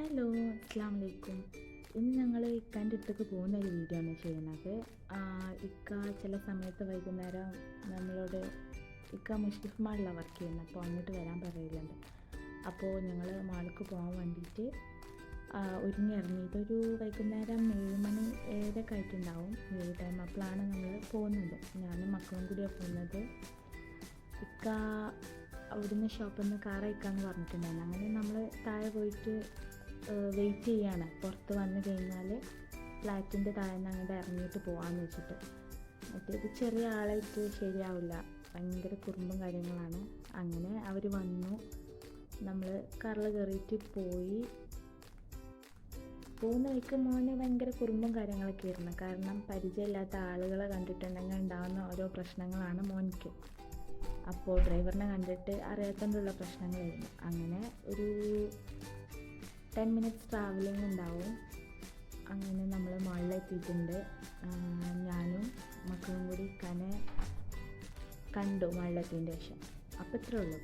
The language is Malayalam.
ഹലോ, അസ്സാം വലൈക്കും. ഇന്ന് ഞങ്ങൾ ഇക്കാൻ്റെ അടുത്തേക്ക് പോകുന്ന ഒരു വീഡിയോ ആണ് ചെയ്യുന്നത്. ഇക്ക ചില സമയത്ത് വൈകുന്നേരം നമ്മളോട് ഇക്ക മുഷ്രിഫ് മാളിലാണ് വർക്ക് ചെയ്യുന്നത്, അപ്പോൾ അങ്ങോട്ട് വരാൻ പറയലുണ്ട്. അപ്പോൾ ഞങ്ങൾ മാളിലേക്ക് പോകാൻ വേണ്ടിയിട്ട് ഒരുങ്ങി ഇറങ്ങി. ഇതൊരു വൈകുന്നേരം 7 മണി 7 ആയിട്ടുണ്ടാവും, 7 ടൈം. അപ്പോഴാണ് നമ്മൾ പോകുന്നത്. ഞാനും മക്കളും കൂടിയാണ് പോകുന്നത്. ഇക്ക അവിടുന്ന് ഷോപ്പിൽ നിന്ന് കാർ അയക്കാമെന്ന് പറഞ്ഞിട്ടുണ്ടായിരുന്നു. അങ്ങനെ നമ്മൾ താഴെ പോയിട്ട് വെയിറ്റ് ചെയ്യാണ്. പുറത്ത് വന്നു കഴിഞ്ഞാൽ ഫ്ലാറ്റിൻ്റെ താഴെ നിന്ന് അങ്ങോട്ട് ഇറങ്ങിയിട്ട് പോകാമെന്ന് വെച്ചിട്ട്. മറ്റേത് ചെറിയ ആളായിട്ട് ശരിയാവില്ല, ഭയങ്കര കുറുമ്പും കാര്യങ്ങളാണ്. അങ്ങനെ അവർ വന്നു, നമ്മൾ കാറിൽ കയറിയിട്ട് പോകുന്ന വഴിക്ക് മോന് ഭയങ്കര കുറുമ്പും കാര്യങ്ങളൊക്കെ ആയിരുന്നു. കാരണം പരിചയമില്ലാത്ത ആളുകളെ കണ്ടിട്ടുണ്ടെങ്കിൽ ഉണ്ടാകുന്ന ഓരോ പ്രശ്നങ്ങളാണ് മോനിക്ക്. അപ്പോൾ ഡ്രൈവറിനെ കണ്ടിട്ട് അറിയാത്തതുകൊണ്ടുള്ള പ്രശ്നങ്ങളായിരുന്നു. അങ്ങനെ ഒരു 10 മിനിറ്റ്സ് ട്രാവലിംഗ് ഉണ്ടാവും. അങ്ങനെ നമ്മൾ മാളിലെത്തിയിട്ടുണ്ട്. ഞാനും മക്കളും കൂടി കണ്ടു മാളിലെത്തിയതിൻ്റെ ശേഷം. അപ്പോൾ ഇത്രയേ ഉള്ളൂ.